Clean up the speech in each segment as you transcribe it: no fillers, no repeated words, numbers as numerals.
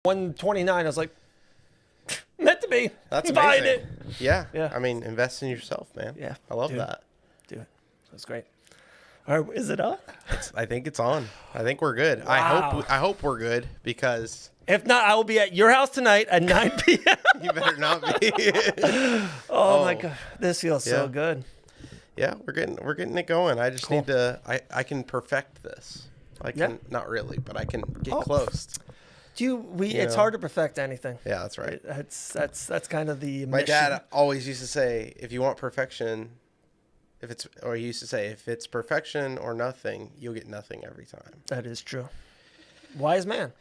129. I was like, meant to be. That's Buying amazing. it. Yeah. I mean, invest in yourself, man. Yeah. I love that. Do it. That's great. All right, is it on? I think it's on. I think we're good. Wow. I hope we're good because If not, I will be at your house tonight at 9 p.m. you better not be. Oh my God, this feels so Yeah. good. Yeah, we're getting it going. I just need to. I can perfect this. I can not really, but I can get close. It's hard to perfect anything. Yeah, that's right. That's kind of the My mission. dad always used to say, if you want perfection, he used to say, if it's perfection or nothing, you'll get nothing every time. That is true. Wise man.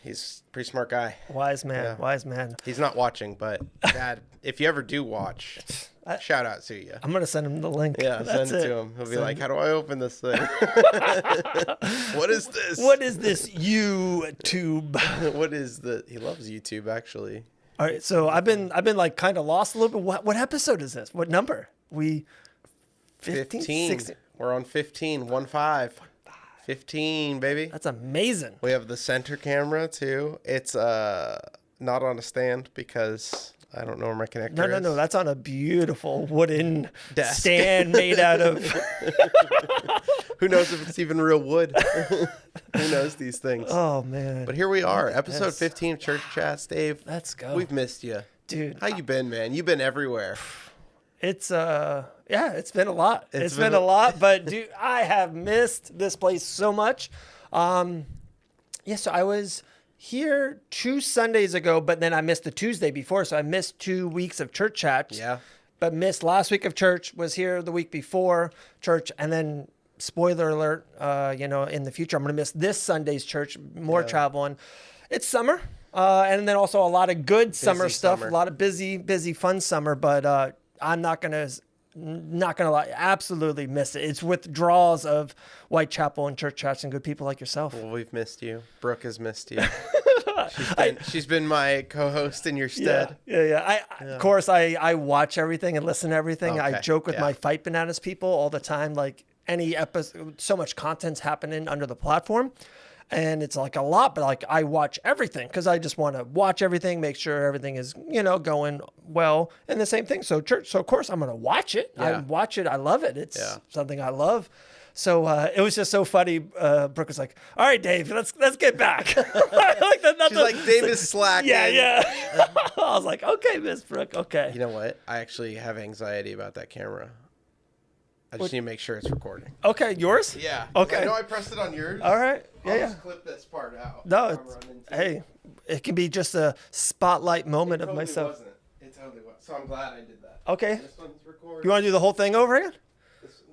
He's a pretty smart guy. Wise man. Yeah. Wise man. He's not watching, but Dad, if you ever do watch, shout out to you. I'm going to send him the link. Yeah, That's send it to him. He'll be like, how do I open this thing? What is this? What is this YouTube? He loves YouTube, actually. All right, so I've been like kind of lost a little bit. What episode is this? What number? 15? 16? We're on 15, 1-5. 15, baby. That's amazing. We have the center camera, too. It's not on a stand because I don't know where my connector is. No. That's on a beautiful wooden Desk. stand made out of... Who knows if it's even real wood? Who knows these things? Oh, man. But here we are, episode 15 of Church Chats. Dave, let's go. We've missed you. Dude. How you been, man? You've been everywhere. It's it's been a lot. It's been a lot, but dude, I have missed this place so much. So I was here 2 Sundays ago, but then I missed the Tuesday before, so I missed 2 weeks of church chats. Yeah. But missed last week of church, was here the week before church, and then spoiler alert, in the future I'm going to miss this Sunday's church, more traveling. It's summer. And then also a lot of good summer stuff, a lot of busy, fun summer, but I'm not gonna lie, absolutely miss it. It's withdrawals of Whitechapel and church chats and good people like yourself. Well, we've missed you. Brooke has missed you. She's been my co-host in your stead. Yeah. Of course, I watch everything and listen to everything. Okay. I joke with my Fight Bananas people all the time. Like any episode, so much content's happening under the platform. And it's like a lot, but like I watch everything because I just want to watch everything, make sure everything is, going well. And the same thing. So church. So of course I'm going to watch it. Yeah. I watch it. I love it. It's something I love. So it was just so funny. Brooke was like, "All right, Dave, let's get back." She's like, Dave is slacking. Yeah. I was like, "Okay, Miss Brooke. Okay." You know what? I actually have anxiety about that camera. I just need to make sure it's recording. Okay, yours? Yeah. Okay. I know I pressed it on yours. All right. I'll Yeah. just clip this part out. No, hey, it can be just a spotlight moment of myself. It totally was. So I'm glad I did that. Okay. This one's recorded. You want to do the whole thing over again?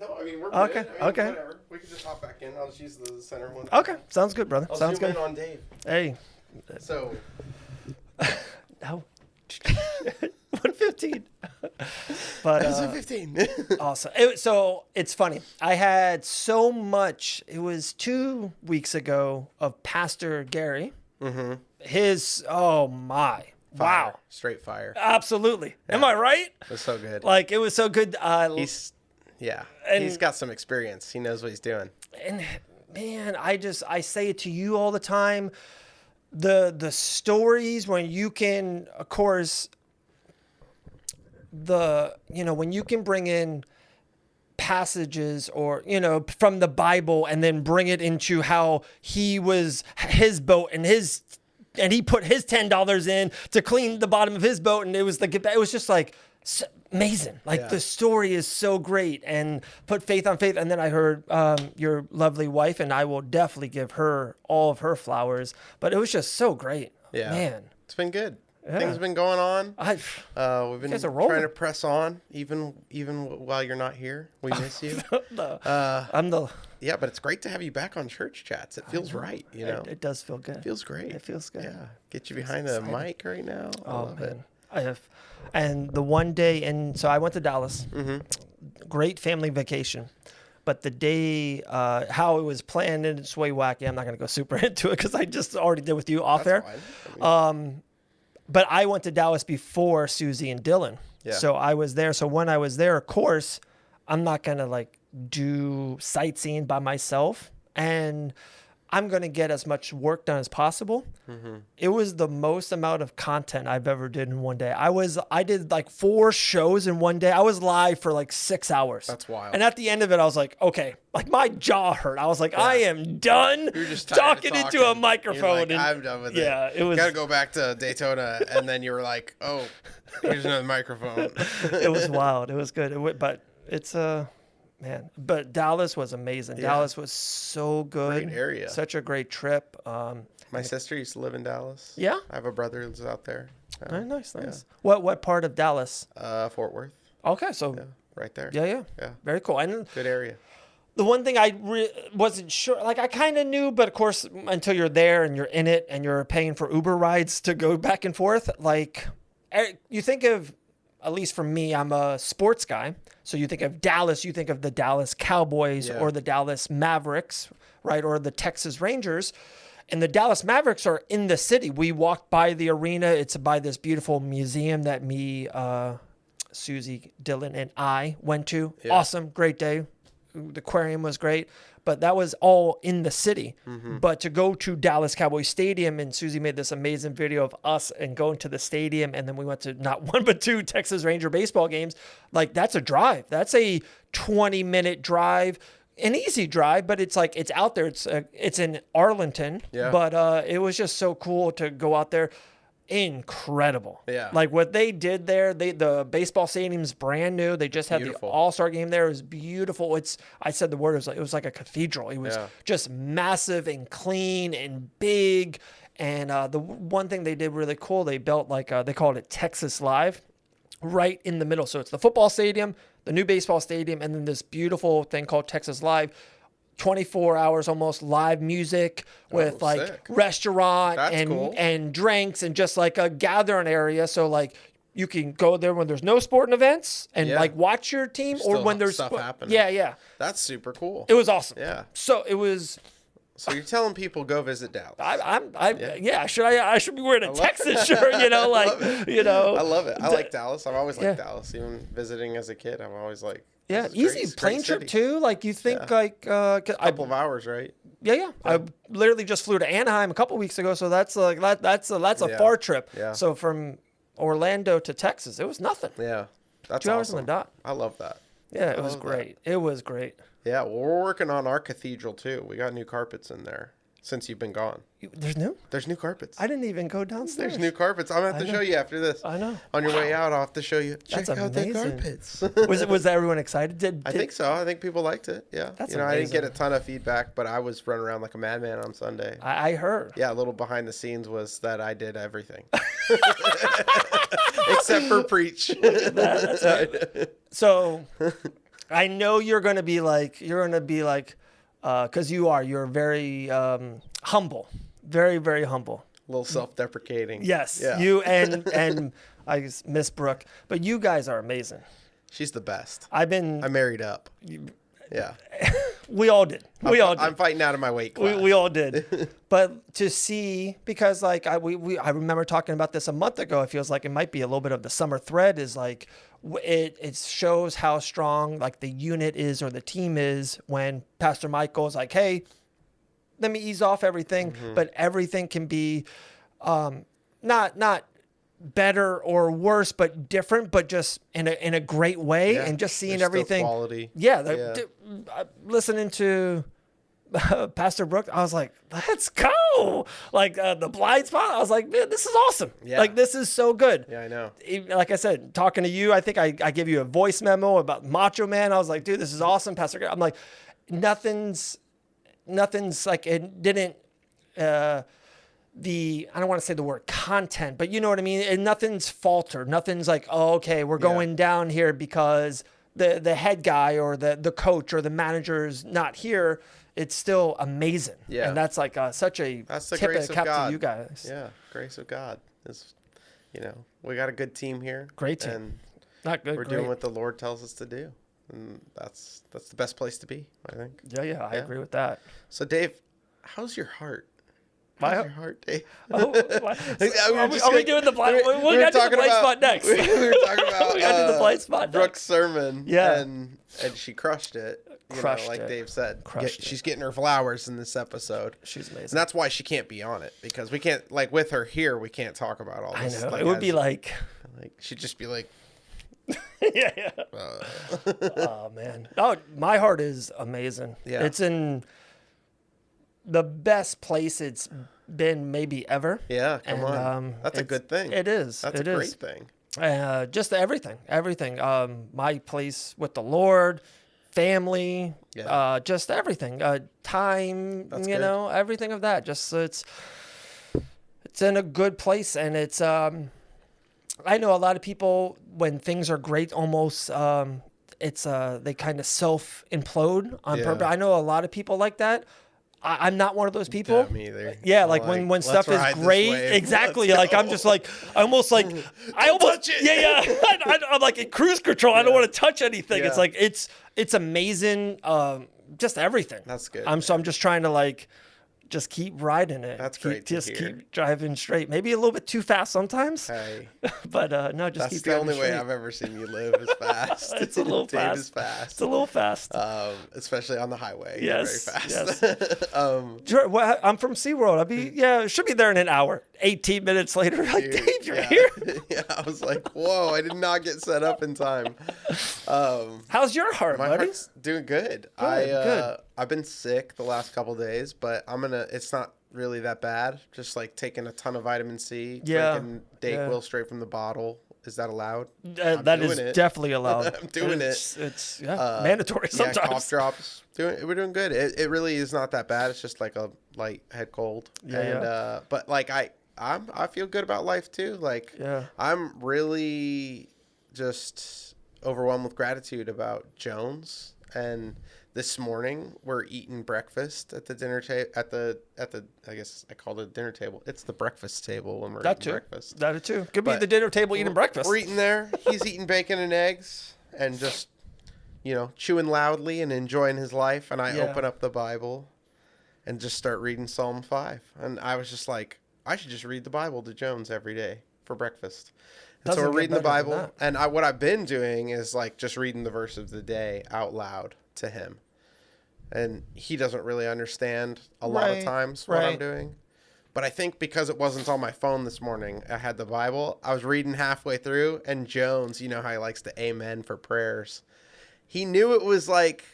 No, I mean, we're Okay, good. I mean, okay. Whatever. We can just hop back in. I'll just use the center one. Okay, sounds good, brother. I'll Sounds zoom good. in on Dave. Hey. So. No. 115. But Episode 15. awesome. So it's funny. I had so much. It was 2 weeks ago of Pastor Gary. Mm-hmm. Fire. Wow. Straight fire. Absolutely. Yeah. Am I right? It was so good. Like it was so good. He's And- got some experience. He knows what he's doing. And man, I say it to you all the time. The stories when you can, of course, when you can bring in passages or, from the Bible and then bring it into how he was his boat and he put his $10 in to clean the bottom of his boat. And it was just like amazing. Like the story is so great and put faith on faith. And then I heard your lovely wife, and I will definitely give her all of her flowers, but it was just so great. Yeah. Man. It's been good. Yeah. Things have been going on. We've been guys are rolling. trying to press on, even while you're not here. We miss you. Yeah, but it's great to have you back on Church Chats. It feels right, It does feel good. It feels great. It feels good. Yeah, get you behind the mic right now. I love it. I have, and the one day, and so I went to Dallas. Mm-hmm. Great family vacation. But the day, how it was planned, and it's way wacky. I'm not going to go super into it because I just already did with you off air. But I went to Dallas before Susie and Dylan. Yeah. So I was there. So when I was there, of course, I'm not going to do sightseeing by myself. And I'm going to get as much work done as possible. It was the most amount of content I've ever did in one day. I did like 4 shows in one day. I was live for like 6 hours. That's wild. And at the end of it, I was like, okay, like my jaw hurt. I was like, I am done You're just talking into a microphone. You're like, I'm done with it. Yeah, it was. Got to go back to Daytona, and then you were like, oh, here's another microphone. It was wild. It was good. But it's man. But Dallas was amazing. Yeah. Dallas was so good. Great area. Such a great trip. My sister used to live in Dallas. Yeah. I have a brother who lives out there. Oh, nice. Yeah. What part of Dallas? Fort Worth. Okay, so Yeah, right there. yeah, very cool. And Good area. the one thing I wasn't sure, like I kind of knew, but of course, until you're there and you're in it and you're paying for Uber rides to go back and forth, like you think of, at least for me, I'm a sports guy. So you think of Dallas, you think of the Dallas Cowboys or the Dallas Mavericks, right? Or the Texas Rangers. And the Dallas Mavericks are in the city. We walked by the arena. It's by this beautiful museum that me, Susie, Dylan, and I went to. Yeah. Awesome. Great day. The aquarium was great. But that was all in the city. But to go to Dallas Cowboys Stadium, and Susie made this amazing video of us and going to the stadium, and then we went to not 1 but 2 Texas Ranger baseball games. Like, that's a drive. That's a 20-minute drive. An easy drive, but it's like it's out there. It's in Arlington. Yeah. But it was just so cool to go out there. Incredible. Yeah. Like what they did there, the baseball stadium's brand new. They just had the All-Star game there. It was beautiful. I said the word, it was like a cathedral. It was just massive and clean and big. And the one thing they did really cool, they built like they called it Texas Live right in the middle. So it's the football stadium, the new baseball stadium, and then this beautiful thing called Texas Live. 24 hours almost live music with restaurant and drinks and just like a gathering area. So like you can go there when there's no sporting events and like watch your team, or when there's stuff happening. Yeah. That's super cool. It was awesome. Yeah. So it was. So you're telling people go visit Dallas? I should be wearing a Texas shirt, I love it. I like Dallas. I've always liked Dallas. Even visiting as a kid, I'm always like, easy plane trip too. Like you think a couple of hours, right? Yeah. I literally just flew to Anaheim a couple weeks ago, so that's a far trip. Yeah. So from Orlando to Texas, it was nothing. Yeah, that's 2 hours on the dot. I love that. Yeah, it was great. It was great. Yeah, well, we're working on our cathedral too. We got new carpets in there since you've been gone. There's new carpets. I didn't even go downstairs. There's new carpets. I'm going to have to show you after this. I know. On your way out, I'll have to show you. Check out the carpets. Was everyone excited? I think so. I think people liked it. Yeah. That's amazing. I didn't get a ton of feedback, but I was running around like a madman on Sunday. I heard. Yeah, a little behind the scenes was that I did everything. Except for preach. That's right. So I know you're going to be like, because you're very humble, very, very humble. A little self-deprecating. Yes, yeah. You and I Miss Brooke, but you guys are amazing. She's the best. I married up. Yeah. We all did. I'm fighting out of my weight class. We all did. But to see, because like I remember talking about this a month ago, it feels like it might be a little bit of the summer thread is like it shows how strong like the unit is or the team is when Pastor Michael's like, hey, let me ease off everything, but everything can be not better or worse, but different, but just in a great way, and just seeing everything. Quality. Yeah, listening to Pastor Brooke, I was like, let's go. Like the blind spot, I was like, man, this is awesome. Yeah. Like this is so good. Yeah, I know. Like I said, talking to you, I think I gave you a voice memo about Macho Man. I was like, dude, this is awesome, Pastor. I'm like, nothing's like it didn't. I don't want to say the word content, but you know what I mean? And nothing's faltered. Nothing's like, oh, okay, we're going down here because the head guy or the coach or the manager is not here. It's still amazing. Yeah. And that's like such a tip of the cap to you guys. Yeah, grace of God. We got a good team here. Great team. And not good. We're doing what the Lord tells us to do. And that's the best place to be, I think. Yeah, I agree with that. So Dave, how's your heart? My How's your heart, Dave? Oh, are we doing the blind? We were talking blind about spot next. We were talking about we gotta do the blind spot Brooke's sermon. Yeah. and she crushed it. Crushed it. Dave said. Crushed it. She's getting her flowers in this episode. She's amazing. And that's why she can't be on it, because we can't, like, with her here, we can't talk about all this. I know. Like, It would be like she'd just be like, yeah. Oh man. Oh, my heart is amazing. Yeah. It's in the best place it's been maybe ever. yeah, come on. That's a good thing. It is. That's it a is. great thing. Just everything. My place with the Lord, family, just everything. Time, That's you good. know, everything of that. Just it's in a good place, and it's. I know a lot of people when things are great, almost it's they kind of self implode on purpose. I know a lot of people like that. I'm not one of those people. Yeah, me either. Yeah, like when stuff is great, exactly. Like I'm just like I almost touch it. Yeah. I'm like in cruise control. I don't want to touch anything. Yeah. It's like it's amazing. Just everything. That's good. I'm just trying to like just keep riding it. That's great to Just hear. keep driving straight. Maybe a little bit too fast sometimes. Hey, But no, just that's keep the driving only way straight. I've ever seen you live is fast. It's a little Dave fast. is fast. It's a little fast. Especially on the highway. Yes, You're very fast. Sure, well, I'm from SeaWorld. Should be there in an hour. 18 minutes later, like, Dude, Dave, you're yeah. here. Yeah, I was like, whoa, I did not get set up in time. How's your heart, My buddy? heart's doing good. Good. I've been sick the last couple days, but it's not really that bad. Just like taking a ton of vitamin C, drinking Dayquil straight from the bottle. Is that allowed? That is definitely allowed. I'm doing it. It's mandatory sometimes. Yeah, cough drops. We're doing good. It really is not that bad. It's just like a light head cold. But like I feel good about life too. Like I'm really just overwhelmed with gratitude about Jones. And this morning we're eating breakfast at the dinner table at the I guess I called it dinner table. It's the breakfast table when we're eating breakfast. That too. Could be the dinner table eating breakfast. We're eating there. He's eating bacon and eggs and just chewing loudly and enjoying his life. And I open up the Bible and just start reading Psalm 5. And I was just like, I should just read the Bible to Jones every day for breakfast. And so we're reading the Bible, and what I've been doing is like just reading the verse of the day out loud to him. And he doesn't really understand a lot of times what I'm doing. But I think because it wasn't on my phone this morning, I had the Bible. I was reading halfway through, and Jones, you know how he likes to amen for prayers. He knew it was like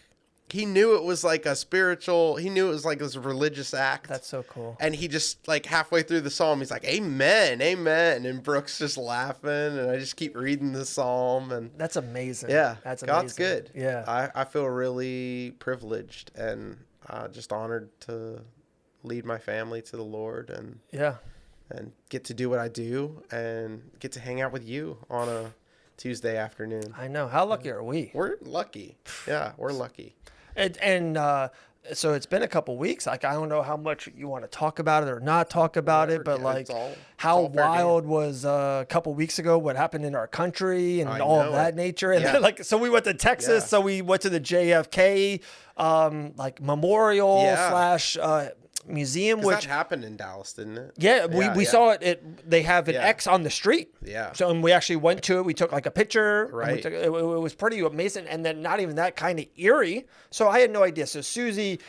a spiritual, he knew it was like this religious act. That's so cool. And he just like halfway through the psalm, he's like, amen, amen. And Brooke's just laughing, and I just keep reading the psalm. And that's amazing. Yeah. That's amazing. God's good. Yeah. I feel really privileged and just honored to lead my family to the Lord and get to do what I do and get to hang out with you on a Tuesday afternoon. I know. How lucky are we? We're lucky. Yeah, we're lucky. And so it's been a couple weeks. Like, I don't know how much you want to talk about it or not talk about it, but like how wild was a couple weeks ago what happened in our country and all of that nature. And then, like, so we went to Texas. So we went to the JFK like memorial slash museum, which that happened in Dallas, didn't it? Yeah, we saw it. They have an X on the street. Yeah. So and we actually went to it. We took like a picture. Right. It was pretty amazing, and then not even that kind of eerie. So I had no idea. So Susie,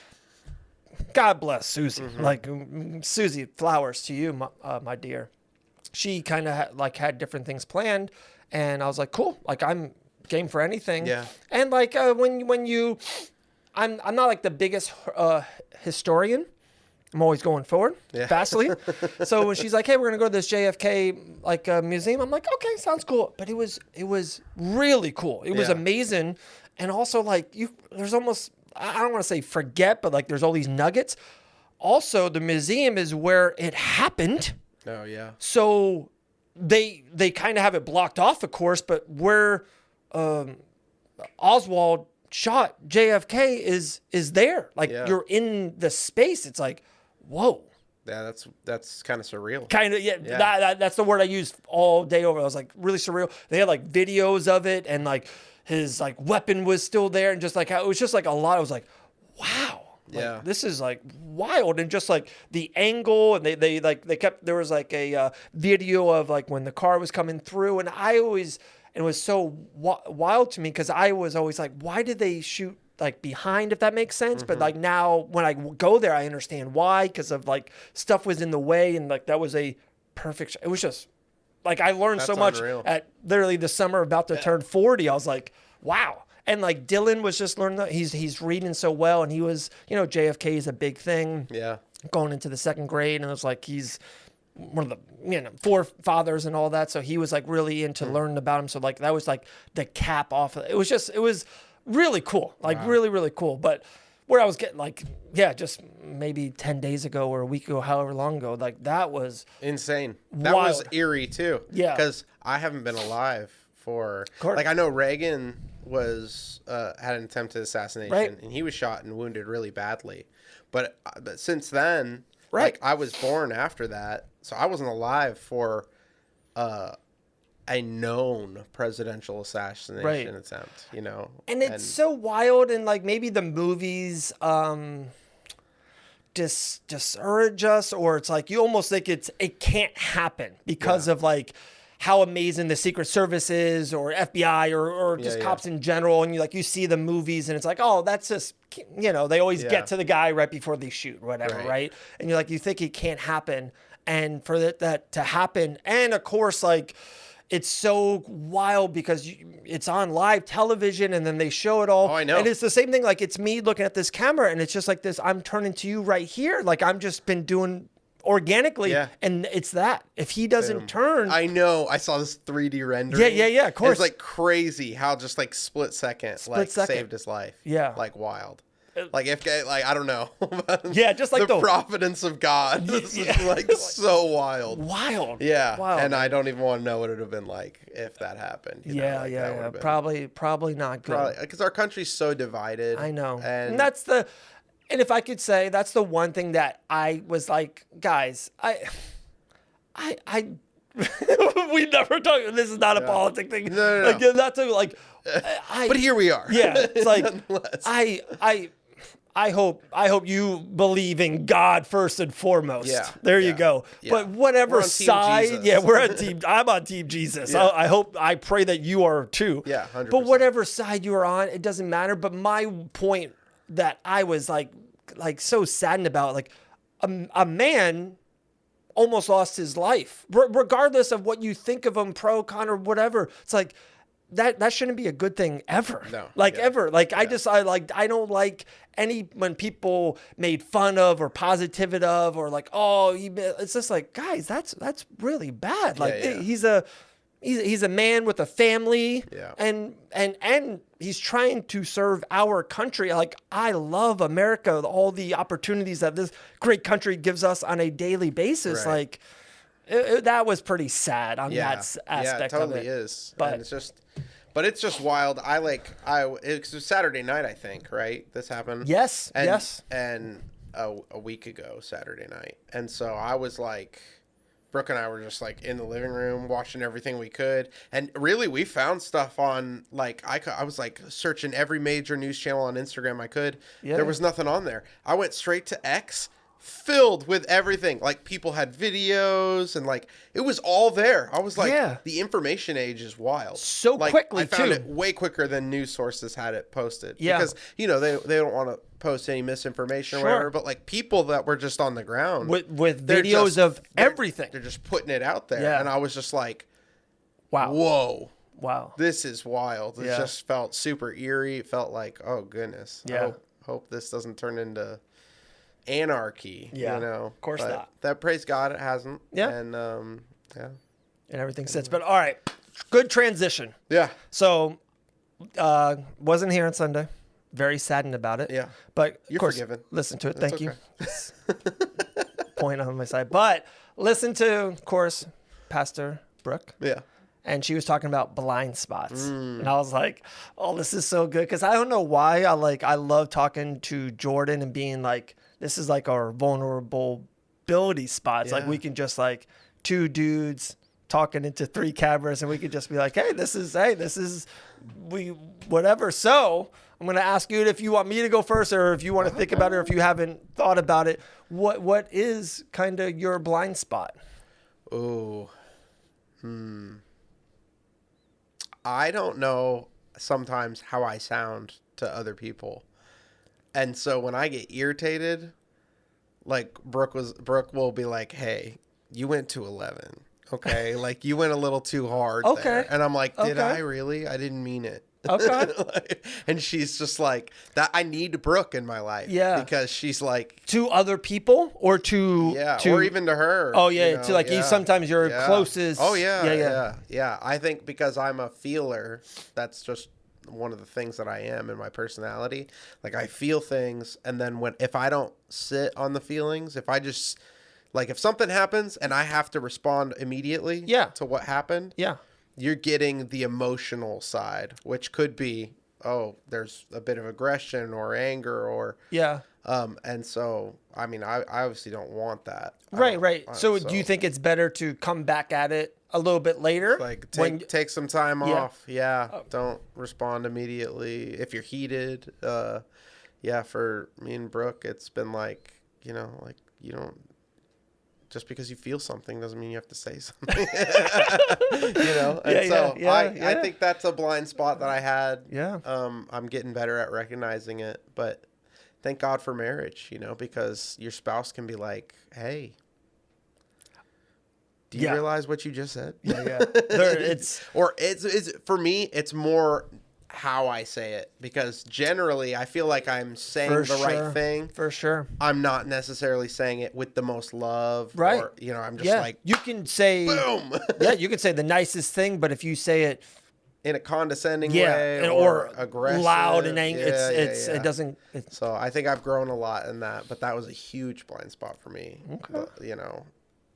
God bless Susie. Mm-hmm. Like Susie, flowers to you, my dear. She kind of had different things planned, and I was like, cool. Like I'm game for anything. Yeah. And like when you, I'm not like the biggest historian. I'm always going forward fastly. So when she's like, hey, we're going to go to this JFK museum, I'm like, okay, sounds cool. But it was really cool. It was amazing. And also there's almost, I don't want to say forget, but like there's all these nuggets. Also, the museum is where it happened. Oh, yeah. So they kind of have it blocked off, of course, but where Oswald shot JFK is there. Like you're in the space. It's like, whoa. Yeah, that's kind of surreal. Kind of, that's the word I used all day over. I was like, really surreal. They had like videos of it, and like his like weapon was still there, and just like how it was just like a lot. I was like, wow. Yeah. This is like wild. And just like the angle, and they kept, there was like a video of like when the car was coming through, and it was so wild to me, because I was always like, why did they shoot like behind, if that makes sense? But like now when I go there, I understand why, because of like stuff was in the way, and like that was a perfect, it was just like, I learned so much unreal. at literally the summer about to turn 40. I was like, wow. And like Dylan was just learning that he's reading so well, and he was, JFK is a big thing. Yeah. Going into the second grade, and it was like he's one of the forefathers and all that, so he was like really into learning about him. So like that was like the cap off of it. It was really cool, like really, really cool. But where I was getting like, just maybe 10 days ago or a week ago, however long ago, like that was insane. That wild. was eerie too. Yeah. Because I haven't been alive for, Correct. like, I know Reagan was, had an attempted assassination, Right. and he was shot and wounded really badly. But since then, Right. like, I was born after that, so I wasn't alive for a known presidential assassination attempt, And it's so wild, and like maybe the movies discourage us, or it's like you almost think it can't happen because of like how amazing the Secret Service is, or FBI, or just cops in general. And you see the movies, and it's like, oh, that's just, they always get to the guy right before they shoot, whatever, right? And you think it can't happen, and for that to happen, and of course, like, it's so wild because it's on live television, and then they show it all. Oh, I know. And it's the same thing. Like, it's me looking at this camera, and it's just like this. I'm turning to you right here. Like, I'm just been doing organically. Yeah. And it's that. If he doesn't turn. I know. I saw this 3D rendering. Yeah. Of course. It's like crazy how just like split second saved his life. Yeah. Like wild. Like I don't know. Yeah, just like the providence of God. This is like so wild. Wild. Yeah. Wild, and man. I don't even want to know what it would have been like if that happened. Yeah. Probably not good. Because our country's so divided. I know. And that's and if I could say, that's the one thing that I was like, guys, I we never talk. This is not a politic thing. No. Like, that's like, but here we are. Yeah. It's like, I hope you believe in God first and foremost. Yeah. There you go. Yeah. But whatever We're on Team side, Jesus. I'm on Team Jesus. Yeah. I pray that you are too. Yeah, 100%. But whatever side you are on, it doesn't matter. But my point that I was like so saddened about, like a man almost lost his life, regardless of what you think of him, pro, con, or whatever. It's like, that shouldn't be a good thing ever. No. Ever. Like, I don't like when people made fun of or positive of, or like, oh, it's just like, guys, that's really bad. Like, he's a man with a family, and he's trying to serve our country. Like, I love America, all the opportunities that this great country gives us on a daily basis. Right. Like, that was pretty sad on that aspect of it. Yeah, it totally is. But and it's just wild. It was Saturday night, I think, right? This happened. Yes. And a week ago, Saturday night. And so I was like, Brooke and I were just like in the living room watching everything we could. And really, we found stuff on, like, I was like searching every major news channel on Instagram I could. Yeah. There was nothing on there. I went straight to X, filled with everything. Like, people had videos, and like it was all there. I was like, the information age is wild. So like, quickly, I found too. it way quicker than news sources had it posted. Yeah. Because, they don't want to post any misinformation or whatever, but like people that were just on the ground with videos of everything. They're just putting it out there. Yeah. And I was just like, wow. Whoa. Wow. This is wild. It just felt super eerie. It felt like, oh goodness. Yeah. I hope this doesn't turn into anarchy. Yeah. Of course not. That, praise God, it hasn't. Yeah. And and everything sits. But all right, good transition. Yeah. So, wasn't here on Sunday. Very saddened about it. Yeah. But You're of course, forgiven. listen to it. That's Thank you. Point on my side. But listen to, of course, Pastor Brooke. Yeah. And she was talking about blind spots. And I was like, oh, this is so good. Because I don't know why I love talking to Jordan and being like, this is like our vulnerability spots. Yeah. Like, we can just like two dudes talking into 3 cameras and we could just be like, hey, this is whatever. So I'm going to ask you if you want me to go first or if you want to think about it or if you haven't thought about it. What is kind of your blind spot? Oh, I don't know sometimes how I sound to other people. And so when I get irritated, like Brooke will be like, hey, you went to 11. Okay. Like you went a little too hard. Okay. There. And I'm like, did Okay. I really? I didn't mean it. Okay. And she's just like that. I need Brooke in my life. Yeah. Because she's like to other people or to or even to her. Oh yeah, to like sometimes your closest. Oh yeah. I think because I'm a feeler, that's just one of the things that I am in my personality. Like I feel things, and then if I don't sit on the feelings, if I just like if something happens and I have to respond immediately to what happened. Yeah. You're getting the emotional side, which could be, there's a bit of aggression or anger or and so I mean I obviously don't want that. Right. So do you think it's better to come back at it a little bit later? Like take some time off. Yeah. Don't respond immediately. If you're heated, for me and Brooke, it's been like, you don't. Just because you feel something doesn't mean you have to say something, And I think that's a blind spot that I had. Yeah. I'm getting better at recognizing it, but thank God for marriage, because your spouse can be like, hey, do you realize what you just said? Yeah. It's for me, it's more how I say it, because generally I feel like I'm saying right thing. For sure. I'm not necessarily saying it with the most love. Right. Or, I'm just like, you can say, boom. You can say the nicest thing, but if you say it in a condescending way or aggressive, loud and angry, it doesn't. So I think I've grown a lot in that, but that was a huge blind spot for me. Okay.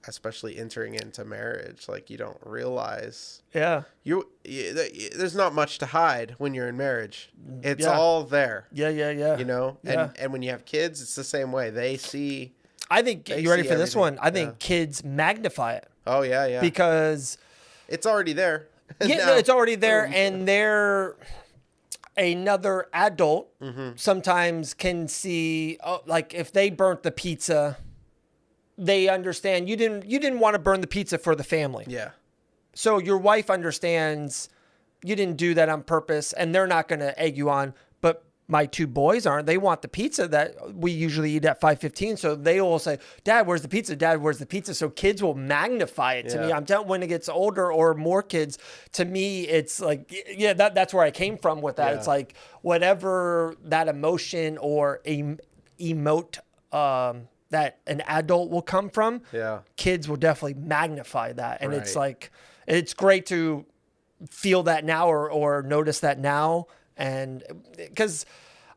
Especially entering into marriage, like you don't realize there's not much to hide when you're in marriage. It's all there. Yeah. And when you have kids, it's the same way. They see. I think you ready for this one? I think kids magnify it. Oh yeah. Because it's already there. Yeah, it's already there, and they're another adult. Sometimes can see, like if they burnt the pizza. They understand you didn't want to burn the pizza for the family. Yeah. So your wife understands you didn't do that on purpose, and they're not going to egg you on. But my 2 boys aren't. They want the pizza that we usually eat at 5:15. So they will say, "Dad, where's the pizza? Dad, where's the pizza?" So kids will magnify it to me. I'm telling when it gets older or more kids, to me, it's like, that's where I came from with that. Yeah. It's like whatever that emotion or emote, that an adult will come from, kids will definitely magnify that. And it's like, it's great to feel that now or notice that now. And because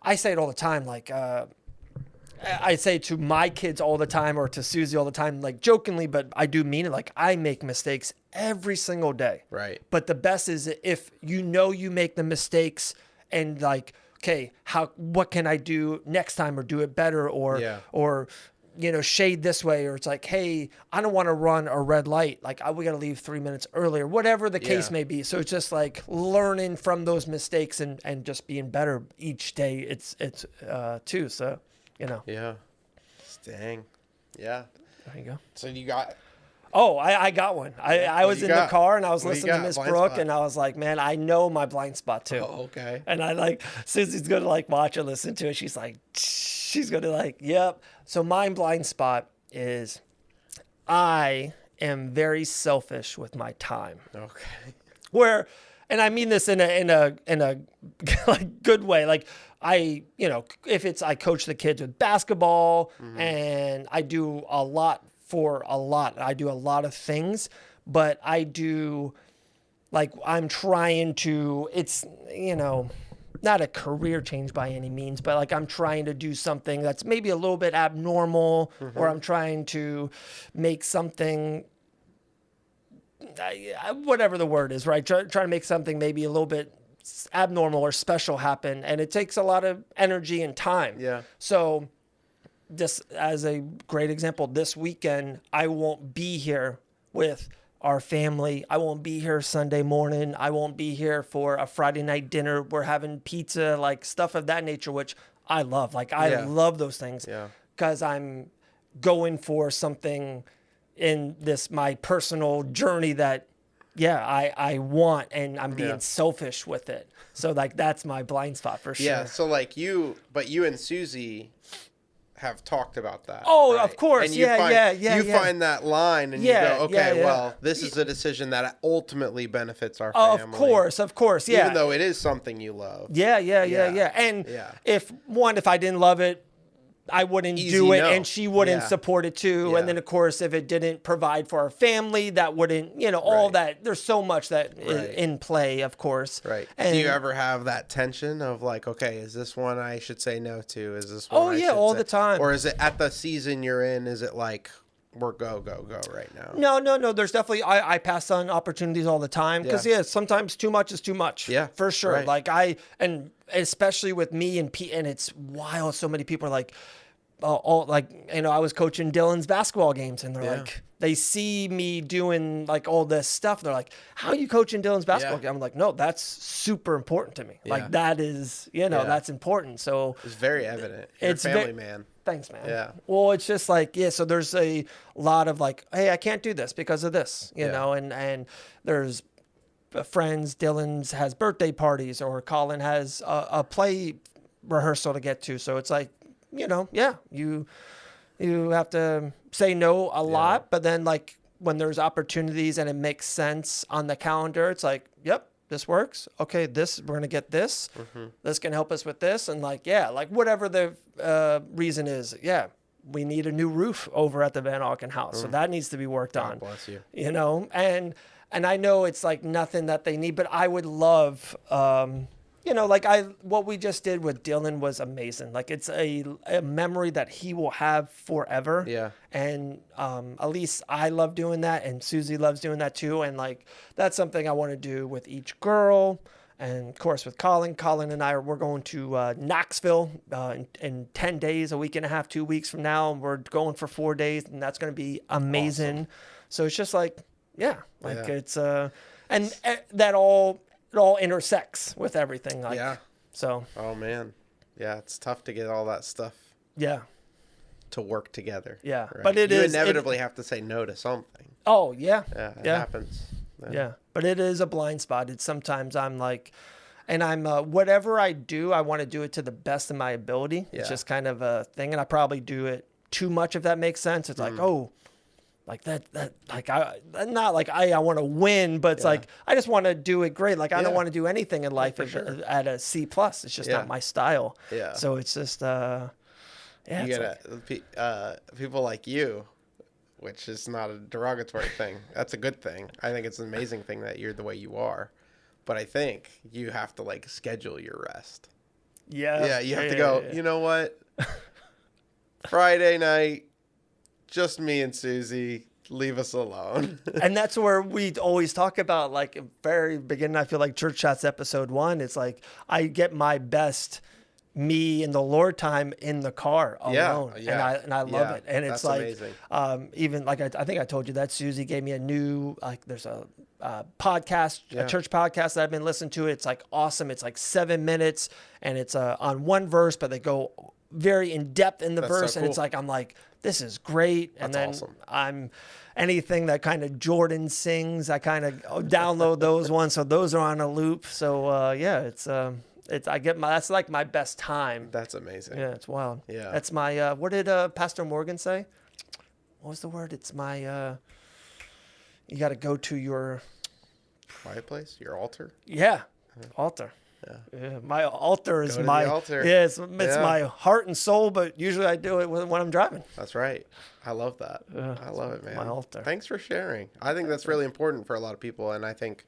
I say it all the time, like, I say to my kids all the time or to Susie all the time, like jokingly, but I do mean it. Like I make mistakes every single day. Right. But the best is if you make the mistakes and like, okay, what can I do next time or do it better or shade this way, or it's like, hey, I don't want to run a red light. Like we got to leave 3 minutes earlier, whatever the case may be. So it's just like learning from those mistakes and just being better each day. It's too. So, Yeah. Dang. Yeah. There you go. So you got. Oh, I got one. I was in the car and I was listening to Miss Brooke and I was like, man, I know my blind spot too. Oh, okay. And I Susie's going to watch and listen to it. She's going to yep. So my blind spot is I am very selfish with my time. Okay. And I mean this in a like good way. Like I coach the kids with basketball and I do a lot. I do a lot of things, but I do I'm trying to, it's, not a career change by any means, but I'm trying to do something that's maybe a little bit abnormal, or I'm trying to make something, whatever the word is, right? Try to make something maybe a little bit abnormal or special happen. And it takes a lot of energy and time. Yeah. So just as a great example, this weekend, I won't be here with our family. I won't be here Sunday morning. I won't be here for a Friday night dinner. We're having pizza, like stuff of that nature, which I love. Like I love those things because I'm going for something in this, my personal journey that, I want, and I'm being selfish with it. So like, that's my blind spot for sure. Yeah. So like you and Susie have talked about that. Oh, right? of course. And you find that line and you go, okay, well, this is a decision that ultimately benefits our family. Of course. Yeah. Even though it is something you love. Yeah. And if I didn't love it, I wouldn't do it, and she wouldn't support it too. Yeah. And then, of course, if it didn't provide for our family, that wouldn't, all that. There's so much that is in play, of course. Right. And do you ever have that tension of like, okay, is this one I should say no to? Is this one all the time. Or is it at the season you're in, is it like, we're go right now? No. There's definitely, I pass on opportunities all the time because, sometimes too much is too much. Yeah. For sure. Right. Like and especially with me and Pete, and it's wild. So many people are like, I was coaching Dylan's basketball games, and they're like, they see me doing like all this stuff. They're like, how are you coaching Dylan's basketball game? I'm like, no, that's super important to me. Yeah. Like that is, that's important. So it's very evident. You're a family man. Thanks, man. Yeah. Well, it's just like, so there's a lot of like, hey, I can't do this because of this, you know, and there's friends. Dylan's has birthday parties, or Colin has a play rehearsal to get to. So it's like, you have to say no a lot, but then like when there's opportunities and it makes sense on the calendar, it's like, yep, this works. Okay, we're going to get this. Mm-hmm. This can help us with this. And like, whatever the reason is, we need a new roof over at the Van Auken house. So that needs to be worked on. God bless you. And I know it's like nothing that they need, but I would love, what we just did with Dylan was amazing. Like it's a memory that he will have forever. Yeah. And at least I love doing that, and Susie loves doing that too. And like that's something I want to do with each girl, and of course with Colin. Colin and we're going to Knoxville in 10 days, a week and a half, 2 weeks from now. And we're going for 4 days, and that's going to be amazing. Awesome. So it's just like, it's and that all. It all intersects with everything. Like, so. Oh man. Yeah. It's tough to get all that stuff. Yeah. To work together. Yeah. Right? But you inevitably have to say no to something. Oh yeah. Yeah. It happens. Yeah. But it is a blind spot. It's sometimes I'm like, and I'm, whatever I do, I want to do it to the best of my ability. Yeah. It's just kind of a thing. And I probably do it too much, if that makes sense. It's like, like that, like not like I want to win, but it's like, I just want to do it great. Like I don't want to do anything in life at a C+. It's just not my style. Yeah. So it's just, you get people like you, which is not a derogatory thing. That's a good thing. I think it's an amazing thing that you're the way you are, but I think you have to like schedule your rest. Yeah. Yeah. You have to go, you know what? Friday night, just me and Susie, leave us alone. And that's where we always talk about, like, very beginning, I feel like Church Chats episode 1, it's like, I get my best me and the Lord time in the car alone. Yeah. And I love it. And it's like, even like, I think I told you that Susie gave me a new, like, there's a podcast, a church podcast that I've been listening to. It's like awesome. It's like 7 minutes, and it's on one verse, but they go very in depth in the verse. So cool. And it's like, I'm like, this is great. And then awesome. I'm anything that kind of Jordan sings, I kind of download those ones. So those are on a loop. So it's that's like my best time. That's amazing. Yeah, it's wild. Yeah. That's my, what did Pastor Morgan say? What was the word? It's my, you got to go to your fireplace, your altar. Yeah. Altar. Yeah, my altar is my altar. Yeah, it's my heart and soul, but usually I do it when I'm driving. That's right. I love that. I love it, man. My altar. Thanks for sharing. I think that's really important for a lot of people, and I think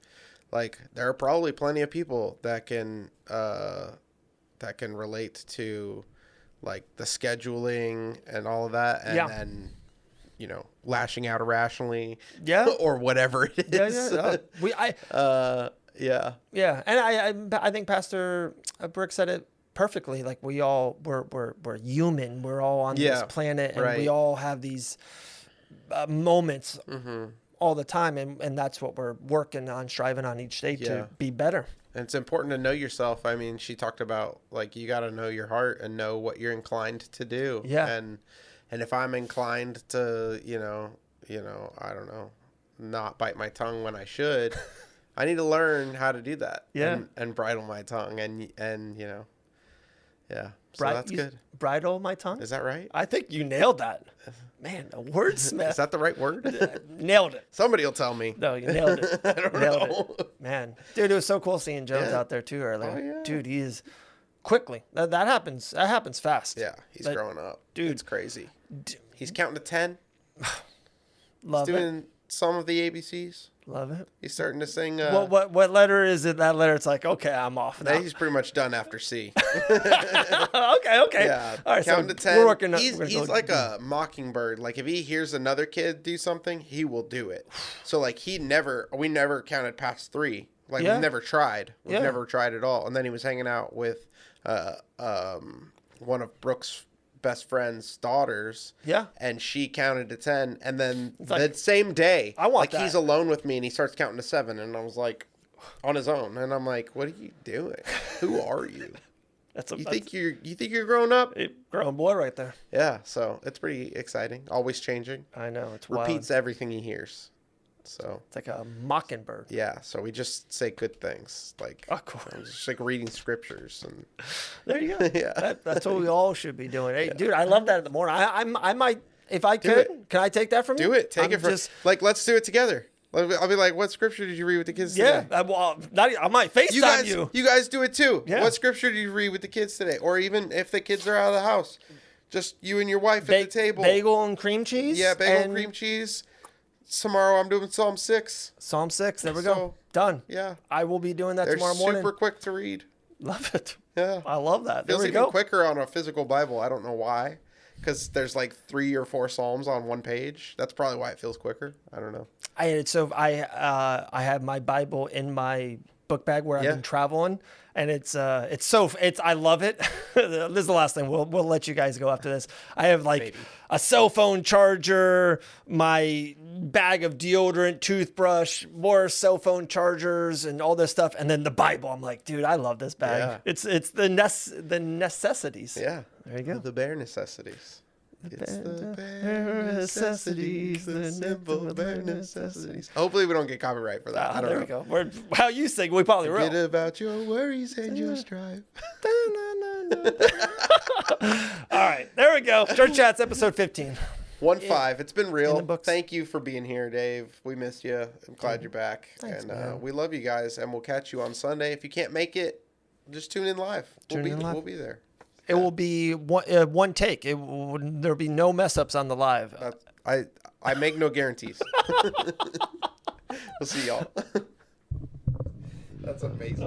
like there are probably plenty of people that can relate to like the scheduling and all of that, and then lashing out irrationally, or whatever it is. Yeah. And I think Pastor Brick said it perfectly. Like we're human. We're all on this planet, and we all have these moments all the time, and that's what we're working on, striving on each day to be better. And it's important to know yourself. I mean, she talked about, like, you got to know your heart and know what you're inclined to do. Yeah. And if I'm inclined to, I don't know, not bite my tongue when I should, I need to learn how to do that. Yeah. And bridle my tongue and yeah. So that's good. Bridle my tongue? Is that right? I think you nailed that. Man, a wordsmith. Is that the right word? Nailed it. Somebody will tell me. No, you nailed it. I don't nailed know. it. Man. Dude, it was so cool seeing Jones out there too earlier. Oh, yeah. Dude, he is quickly. That happens. That happens fast. Yeah, he's growing up. Dude. It's crazy. He's counting to 10. Love He's doing some of the ABCs. Love it. He's starting to sing. What letter is it? That letter, it's like, okay, I'm off now. He's pretty much done after C. okay. Yeah. All right, Counting so to 10. we're working. He's like a mockingbird. Like, if he hears another kid do something, he will do it. So, like, we never counted past 3. Like, we've never tried. We've never tried at all. And then he was hanging out with one of Brooke's best friend's daughters. Yeah. And she counted to 10. And then the same day, I want that. he's alone with me and he starts counting to 7. And I was like, on his own. And I'm like, what are you doing? Who are you? You think you're growing up? Grown boy right there. Yeah. So it's pretty exciting. Always changing. I know. It's wild. Repeats everything he hears. So it's like a mockingbird. yeah, so we just say good things, like cool. Just like reading scriptures, and there you go. Yeah, that's what we all should be doing. Hey, dude, I love that in the morning. I might, if I could, can I take that from you? Do it. Take it from. Like, let's do it together. I'll be like, what scripture did you read with the kids today? Yeah, I might FaceTime you. You guys do it too. Yeah. What scripture did you read with the kids today? Or even if the kids are out of the house, just you and your wife at the table. Bagel and cream cheese. Yeah, bagel and cream cheese. Tomorrow I'm doing Psalm 6. Psalm 6. There we go. Done. Yeah. I will be doing that tomorrow morning. They're super quick to read. Love it. Yeah. I love that. Feels there we even go. quicker on a physical Bible. I don't know why. Because there's like 3 or 4 Psalms on one page. That's probably why it feels quicker. I don't know. I have my Bible in my book bag where I've been traveling, and I love it. This is the last thing. We'll let you guys go after this. I have a cell phone charger, my bag of deodorant, toothbrush, more cell phone chargers, and all this stuff, and then the Bible. I'm like, dude, I love this bag. Yeah. It's the necessities. Yeah. There you go. The bare necessities. It's the bare necessities, the simple bare necessities. Hopefully we don't get copyright for that. I don't know. There we go. How you sing, we probably will. Forget about your worries and your strife. All right, there we go. Church Chats, episode 15. 1-5. It's been real. Thank you for being here, Dave. We missed you. I'm glad you're back. Thanks, and we love you guys, and we'll catch you on Sunday. If you can't make it, just tune in live. We'll be there. It will be one take. There'll be no mess ups on the live. I make no guarantees. We'll see y'all. That's amazing.